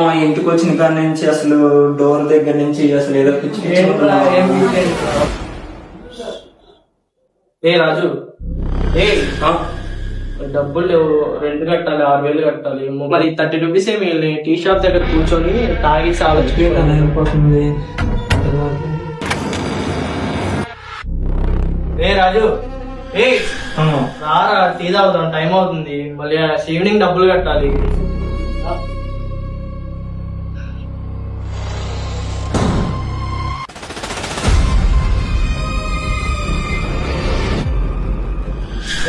మా ఇంటికి వచ్చిన కాడ నుంచి అసలు డోర్ దగ్గర నుంచి అసలు ఏదో పిచ్చి పిచ్చి ఏ రాజు, ఏ డబ్బులు లేవు, రెంట్ కట్టాలి, 6,000 కట్టాలి. మరి 30 రూపీస్ ఏమి టీ షాప్ దగ్గర కూర్చొని తాగి సాలొచ్చిపోయింది. ఏ రాజు, ఏ రారా, టీ తాగుదాం, టైం అవుతుంది. మళ్ళీ ఈవినింగ్ డబ్బులు కట్టాలి.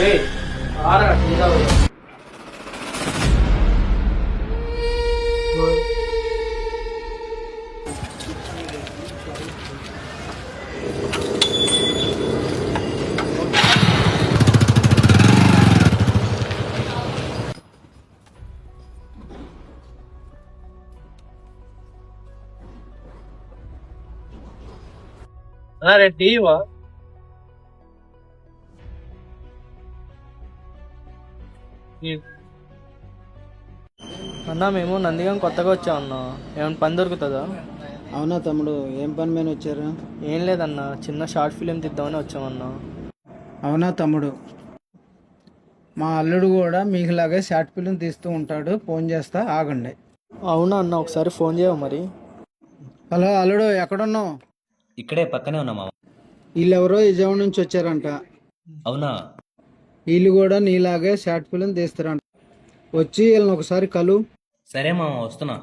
ఏ రారా, టీ తాగుదాం. అరే టీవా అన్నా, మేము నందిగం కొత్తగా వచ్చామన్నా, ఏమైనా పని దొరుకుతుందా? అవునా తమ్ముడు, ఏం పని మీద వచ్చారు? ఏం లేదన్నా, చిన్న షార్ట్ ఫిలిం తీద్దామని వచ్చామన్నా. అవునా తమ్ముడు, మా అల్లుడు కూడా మీకులాగే షార్ట్ ఫిలిం తీస్తూ ఉంటాడు, ఫోన్ చేస్తా, ఆగండి. అవునా అన్న, ఒకసారి ఫోన్ చేయవు మరి. హలో అల్లుడు, ఎక్కడున్నావు? ఇక్కడే పక్కనే ఉన్నా మామ. వీళ్ళెవరో విజయవాడ నుంచి వచ్చారంట. అవునా? వీళ్ళు కూడా నీలాగే షార్ట్ ఫిలిం తీస్తారంట. వచ్చి వీళ్ళని ఒకసారి కలు. సరే మామ, వస్తున్నా.